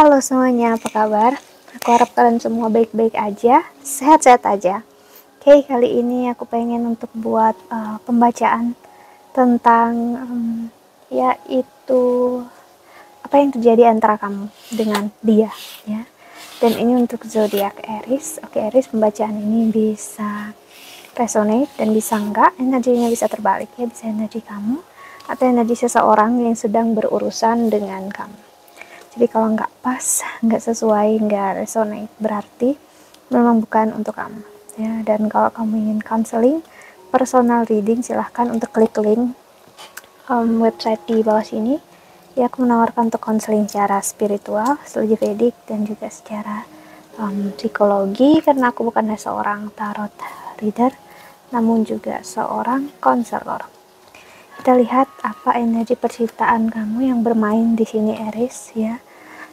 Halo semuanya, apa kabar? Aku harap kalian semua baik-baik aja, sehat-sehat aja. Oke, kali ini aku pengen untuk buat pembacaan tentang yaitu apa yang terjadi antara kamu dengan dia, ya. Dan ini untuk zodiak Aries. Oke, Aries, pembacaan ini bisa resonate dan bisa enggak, energinya bisa terbalik ya, bisa energi kamu atau energi seseorang yang sedang berurusan dengan kamu. Jadi kalau nggak pas, nggak sesuai, nggak resonate, berarti memang bukan untuk kamu ya. Dan kalau kamu ingin counseling, personal reading, silahkan untuk klik link website di bawah sini ya. Aku menawarkan untuk counseling secara spiritual, strategi Vedic, dan juga secara psikologi, karena aku bukan seorang tarot reader namun juga seorang konselor. Kita lihat apa energi percintaan kamu yang bermain di sini, Aries ya.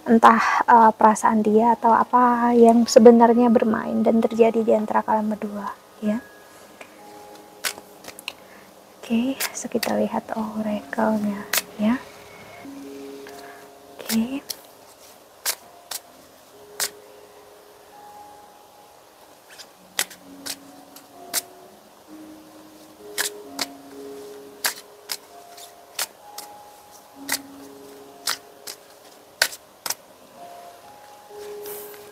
Entah perasaan dia atau apa yang sebenarnya bermain dan terjadi di antara kalian berdua ya. Oke, so kita lihat oracle-nya ya. Oke.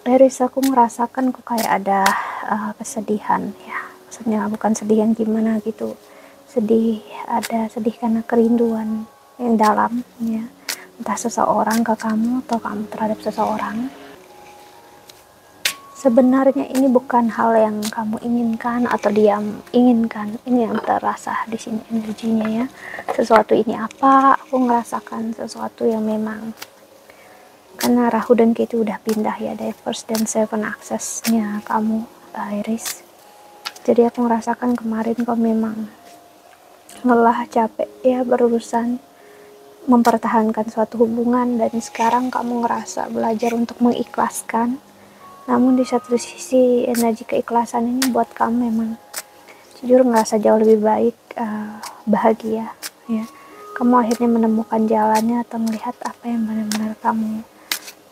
Aries, aku merasakan kok kayak ada kesedihan ya. Maksudnya bukan sedih yang gimana gitu. Sedih, ada sedih karena kerinduan yang dalam ya. Entah seseorang ke kamu atau kamu terhadap seseorang. Sebenarnya ini bukan hal yang kamu inginkan atau dia inginkan. Ini yang terasa di sini energinya ya. Sesuatu ini apa? Aku ngerasakan sesuatu yang memang, karena Rahu dan Ketu udah pindah ya, dari first dan seven access-nya kamu, Aries. Jadi aku merasakan kemarin kok memang lelah, capek ya berurusan mempertahankan suatu hubungan, dan sekarang kamu ngerasa belajar untuk mengikhlaskan. Namun di satu sisi energi keikhlasan ini buat kamu memang jujur ngerasa jauh lebih baik, bahagia ya. Kamu akhirnya menemukan jalannya atau melihat apa yang benar-benar kamu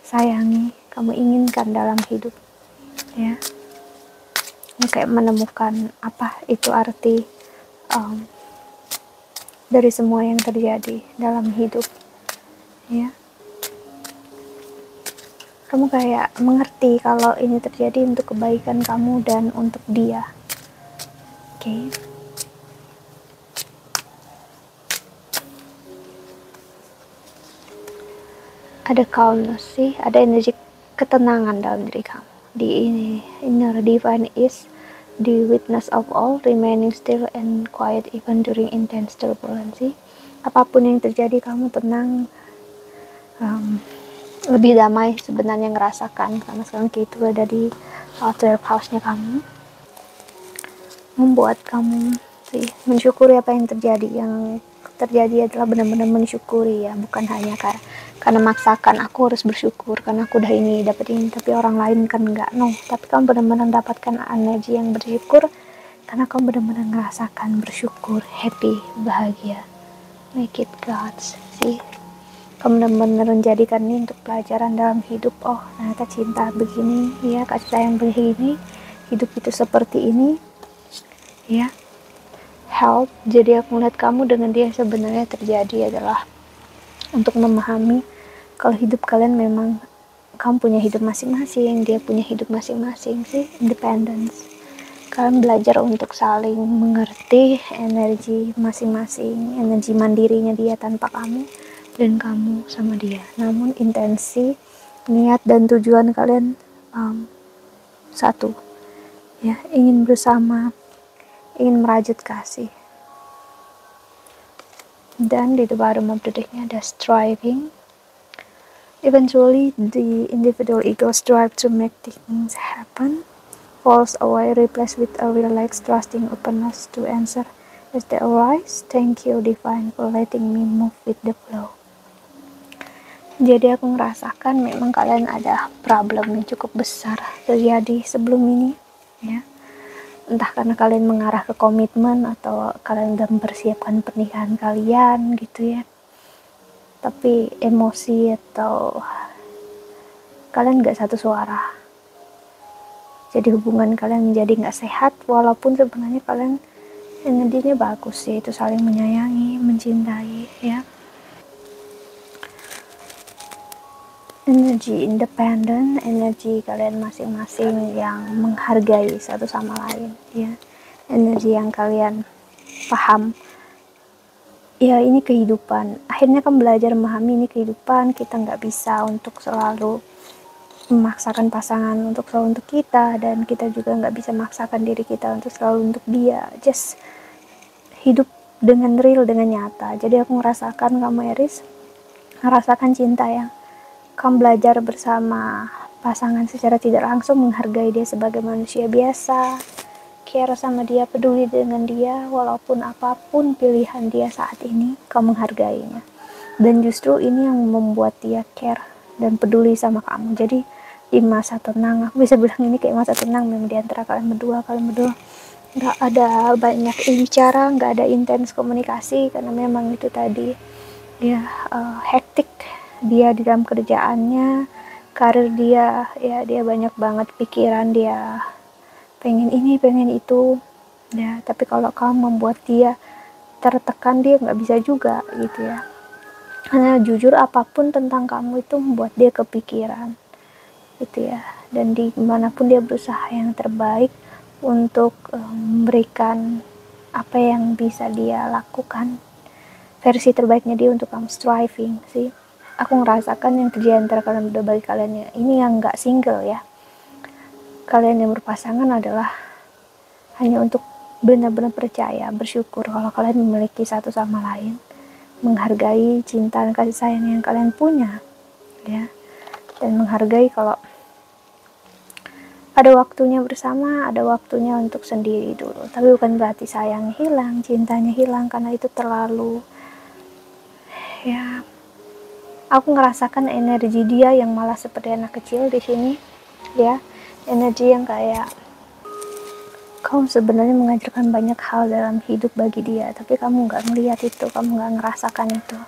sayangi, kamu inginkan dalam hidup ya. Ini kayak menemukan apa itu arti dari semua yang terjadi dalam hidup ya. Kamu kayak mengerti kalau ini terjadi untuk kebaikan kamu dan untuk dia. Oke. Ada calmness sih, ada energi ketenangan dalam diri kamu. Di inner divine is the witness of all, remaining still and quiet even during intense turbulence. Apapun yang terjadi kamu tenang, lebih damai sebenarnya ngerasakan, karena sekarang itu ada di 12 house-nya kamu, membuat kamu sih mensyukuri apa yang terjadi. Yang terjadi adalah benar-benar mensyukuri ya, bukan hanya karena maksakan aku harus bersyukur karena aku udah ini dapat ini, tapi orang lain kan enggak, no. Tapi kamu benar-benar dapatkan energi yang bersyukur karena kamu benar-benar merasakan bersyukur, happy, bahagia. Make it God's sih. Kamu benar-benar menjadikan ini untuk pelajaran dalam hidup. Oh, ternyata cinta begini ya, kasih sayang begini, hidup itu seperti ini ya. Help. Jadi aku melihat kamu dengan dia sebenarnya terjadi adalah untuk memahami kalau hidup kalian memang, kamu punya hidup masing-masing, dia punya hidup masing-masing sih, independence. Kalian belajar untuk saling mengerti energi masing-masing, energi mandirinya dia tanpa kamu, dan kamu sama dia. Namun intensi, niat dan tujuan kalian satu ya, ingin bersama, ingin merajut kasih. Dan di the bottom of the deck-nya ada striving. Eventually the individual ego strive to make things happen, falls away, replaced with a relaxed, trusting openness to answer as they arise. Thank you divine for letting me move with the flow. Jadi aku merasakan memang kalian ada problem yang cukup besar terjadi sebelum ini ya. Entah karena kalian mengarah ke komitmen atau kalian udah mempersiapkan pernikahan kalian gitu ya. Tapi emosi atau kalian nggak satu suara. Jadi hubungan kalian menjadi nggak sehat, walaupun sebenarnya kalian energinya bagus, yaitu saling menyayangi, mencintai, ya. Energi independen, energi kalian masing-masing yang menghargai satu sama lain, ya. Energi yang kalian paham, ya ini kehidupan. Akhirnya kan belajar memahami ini kehidupan, kita nggak bisa untuk selalu memaksakan pasangan untuk selalu untuk kita, dan kita juga nggak bisa memaksakan diri kita untuk selalu untuk dia. Just hidup dengan real, dengan nyata. Jadi aku merasakan kamu Aries merasakan cinta yang kamu belajar bersama pasangan secara tidak langsung, menghargai dia sebagai manusia biasa, care sama dia, peduli dengan dia, walaupun apapun pilihan dia saat ini, kamu menghargainya. Dan justru ini yang membuat dia care dan peduli sama kamu. Jadi di masa tenang, aku bisa bilang ini kayak masa tenang memang di antara kalian berdua nggak ada banyak bicara, nggak ada intens komunikasi, karena memang itu tadi ya, hektik dia di dalam kerjaannya, karir dia, ya dia banyak banget pikiran, dia pengen ini pengen itu, ya. Tapi kalau kamu membuat dia tertekan, dia nggak bisa juga gitu ya. Karena jujur apapun tentang kamu itu membuat dia kepikiran gitu ya, dan dimanapun dia berusaha yang terbaik untuk memberikan apa yang bisa dia lakukan, versi terbaiknya dia untuk kamu, striving sih. Aku ngerasakan yang terjadi antara kalian berdua, bagi kalian ya, ini yang nggak single ya, kalian yang berpasangan adalah hanya untuk benar-benar percaya, bersyukur kalau kalian memiliki satu sama lain, menghargai cinta dan kasih sayang yang kalian punya, ya. Dan menghargai kalau ada waktunya bersama, ada waktunya untuk sendiri dulu. Tapi bukan berarti sayangnya hilang, cintanya hilang, karena itu terlalu, ya. Aku ngerasakan energi dia yang malah seperti anak kecil di sini, ya. Energi yang kayak kamu sebenarnya mengajarkan banyak hal dalam hidup bagi dia, tapi kamu nggak melihat itu, kamu nggak ngerasakan itu,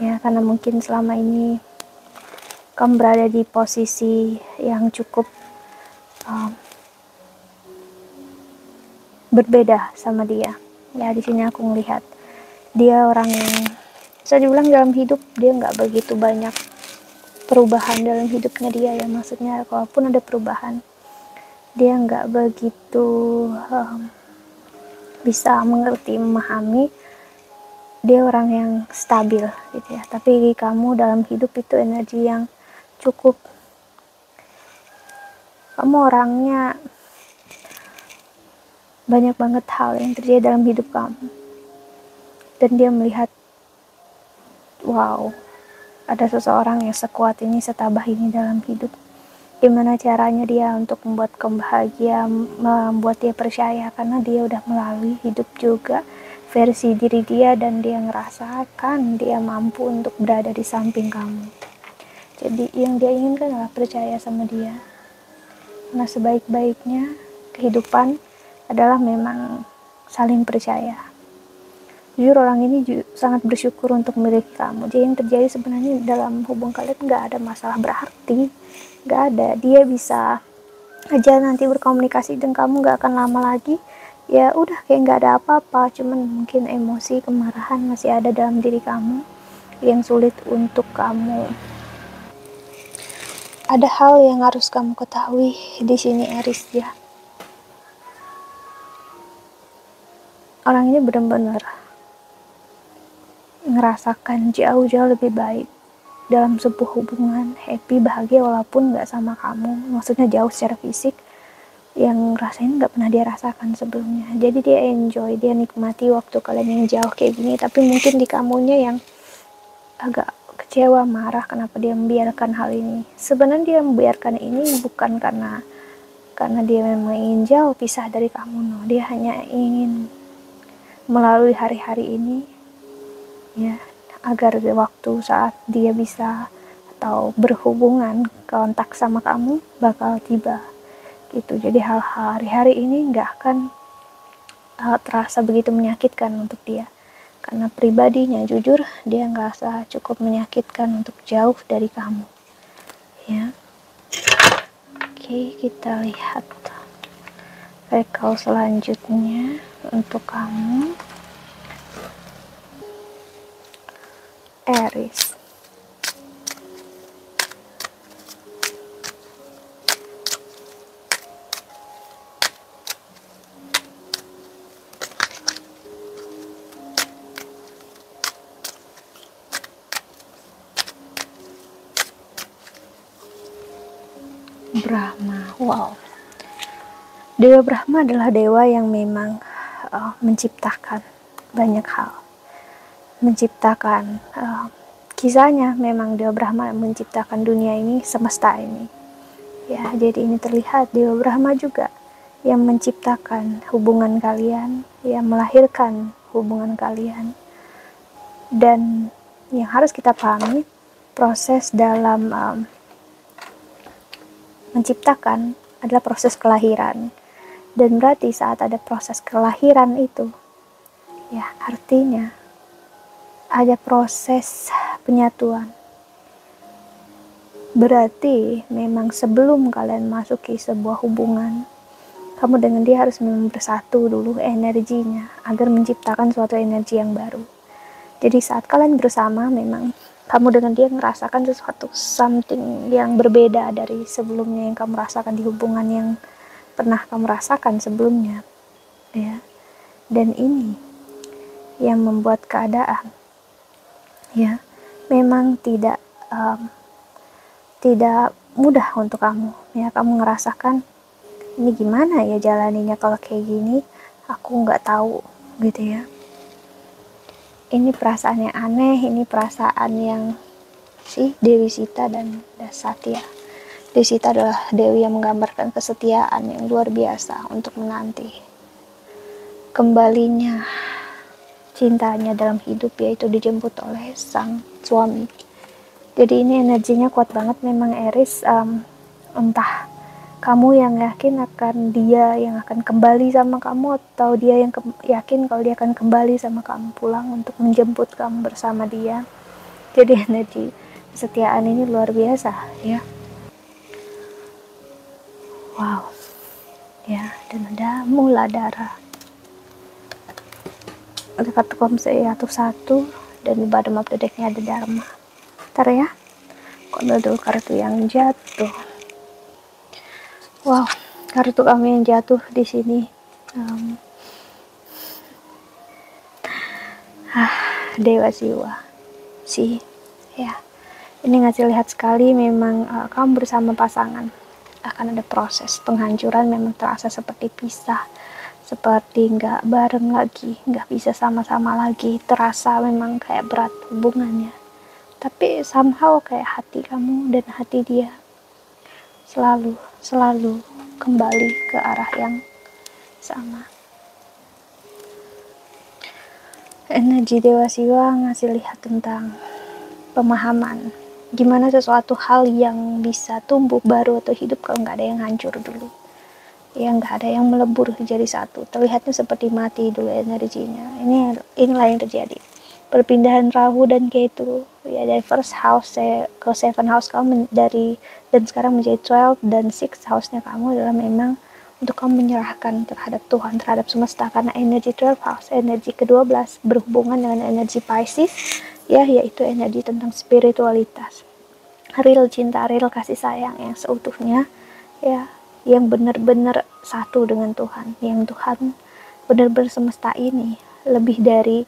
ya. Karena mungkin selama ini kamu berada di posisi yang cukup berbeda sama dia, ya. Di sini aku melihat dia orang yang bisa dibilang dalam hidup dia nggak begitu banyak perubahan dalam hidupnya dia, ya. Maksudnya kalaupun ada perubahan, dia nggak begitu bisa mengerti, memahami. Dia orang yang stabil gitu ya. Tapi kamu dalam hidup itu energi yang cukup, kamu orangnya banyak banget hal yang terjadi dalam hidup kamu, dan dia melihat, wow, ada seseorang yang sekuat ini, setabah ini dalam hidup. Gimana caranya dia untuk membuat kamu bahagia, membuat dia percaya, karena dia udah melalui hidup juga versi diri dia, dan dia ngerasakan dia mampu untuk berada di samping kamu. Jadi yang dia inginkan adalah percaya sama dia. Nah, sebaik-baiknya kehidupan adalah memang saling percaya. Jujur orang ini sangat bersyukur untuk memiliki kamu. Jadi yang terjadi sebenarnya dalam hubungan kalian nggak ada masalah berarti, nggak ada. Dia bisa aja nanti berkomunikasi dengan kamu nggak akan lama lagi, ya udah kayak nggak ada apa-apa. Cuman mungkin emosi, kemarahan masih ada dalam diri kamu yang sulit untuk kamu. Ada hal yang harus kamu ketahui di sini Aries, ya. Orang ini benar-benar ngerasakan jauh-jauh lebih baik dalam sebuah hubungan, happy, bahagia walaupun nggak sama kamu, maksudnya jauh secara fisik, yang rasanya nggak pernah dia rasakan sebelumnya. Jadi dia enjoy, dia nikmati waktu kalian yang jauh kayak gini. Tapi mungkin di kamunya yang agak kecewa, marah kenapa dia membiarkan hal ini. Sebenarnya dia membiarkan ini bukan karena dia memang ingin jauh pisah dari kamu, no. Dia hanya ingin melalui hari-hari ini, ya, agar waktu saat dia bisa atau berhubungan kontak sama kamu bakal tiba gitu. Jadi hal-hal hari-hari ini nggak akan terasa begitu menyakitkan untuk dia, karena pribadinya jujur dia ngerasa cukup menyakitkan untuk jauh dari kamu, ya. Oke, kita lihat rekal selanjutnya untuk kamu, Aries. Brahma. Wow. Dewa Brahma adalah dewa yang memang menciptakan banyak hal. Menciptakan kisahnya memang Dewa Brahma menciptakan dunia ini, semesta ini. Ya, jadi ini terlihat Dewa Brahma juga yang menciptakan hubungan kalian, yang melahirkan hubungan kalian. Dan yang harus kita pahami, proses dalam menciptakan adalah proses kelahiran. Dan berarti saat ada proses kelahiran itu, ya artinya ada proses penyatuan. Berarti memang sebelum kalian masuki sebuah hubungan, kamu dengan dia harus memang bersatu dulu energinya agar menciptakan suatu energi yang baru. Jadi saat kalian bersama, memang kamu dengan dia merasakan sesuatu something yang berbeda dari sebelumnya yang kamu rasakan di hubungan yang pernah kamu rasakan sebelumnya, ya. Dan ini yang membuat keadaan, ya, memang tidak mudah untuk kamu, ya. Kamu ngerasakan ini gimana ya jalaninya kalau kayak gini, aku nggak tahu, gitu ya. Ini perasaan yang aneh, ini perasaan yang Dewi Sita dan Dasatya. Dewi Sita adalah dewi yang menggambarkan kesetiaan yang luar biasa untuk menanti kembalinya cintanya dalam hidup, yaitu dijemput oleh sang suami. Jadi ini energinya kuat banget memang, Aries. Entah kamu yang yakin akan dia yang akan kembali sama kamu, atau dia yang yakin kalau dia akan kembali sama kamu pulang untuk menjemput kamu bersama dia. Jadi energi kesetiaan ini luar biasa, ya. Wow, ya. Dan ada Muladhara, ada kartu Komseyatu 1, dan di bottom of the decknya ada Dharma. Ntar ya, aku ambil dulu kartu yang jatuh. Wow, kartu kamu yang jatuh di sini, Dewa Siwa, ya. Ini ngasih lihat sekali memang kamu bersama pasangan akan ada proses penghancuran, memang terasa seperti pisah, seperti nggak bareng lagi, nggak bisa sama-sama lagi, terasa memang kayak berat hubungannya. Tapi somehow kayak hati kamu dan hati dia selalu kembali ke arah yang sama. Energi Dewa Siwa ngasih lihat tentang pemahaman gimana sesuatu hal yang bisa tumbuh baru atau hidup kalau nggak ada yang hancur dulu, ya, nggak ada yang melebur jadi satu. Terlihatnya seperti mati dulu energinya. Inilah yang terjadi. Perpindahan Rahu dan Ketu, ya, dari first house ke seven house kamu, dan sekarang menjadi 12 dan 6 house-nya kamu adalah memang untuk kamu menyerahkan terhadap Tuhan, terhadap semesta, karena energi 12 house, energi ke-12 berhubungan dengan energi Pisces, ya, yaitu energi tentang spiritualitas, real cinta, real kasih sayang yang seutuhnya, ya, yang benar-benar satu dengan Tuhan, yang Tuhan benar-benar semesta ini lebih dari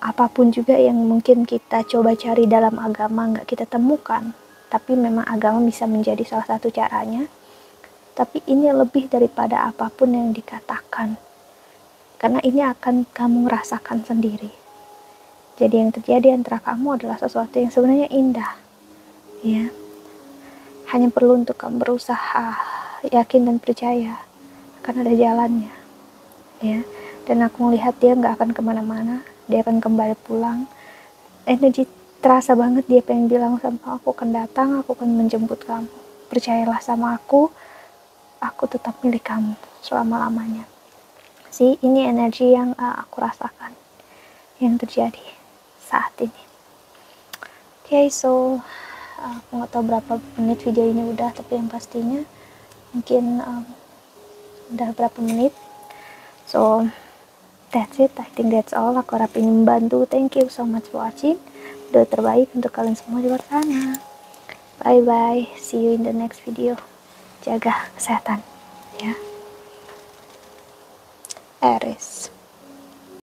apapun juga yang mungkin kita coba cari dalam agama nggak kita temukan. Tapi memang agama bisa menjadi salah satu caranya, tapi ini lebih daripada apapun yang dikatakan, karena ini akan kamu rasakan sendiri. Jadi yang terjadi antara kamu adalah sesuatu yang sebenarnya indah, ya. Hanya perlu untuk kamu berusaha, yakin dan percaya akan ada jalannya, ya. Dan aku melihat dia nggak akan kemana-mana, dia akan kembali pulang. Energi terasa banget dia pengen bilang sama aku akan datang, aku akan menjemput kamu. Percayalah sama aku tetap milik kamu selama-lamanya. Ini energi yang aku rasakan yang terjadi saat ini. Oke, so aku nggak tahu berapa menit video ini udah, tapi yang pastinya mungkin udah berapa menit. So that's it, I think that's all. Aku harap ini membantu. Thank you so much for watching. Doa terbaik untuk kalian semua di luar sana. Bye bye, see you in the next video. Jaga kesehatan ya, Aries.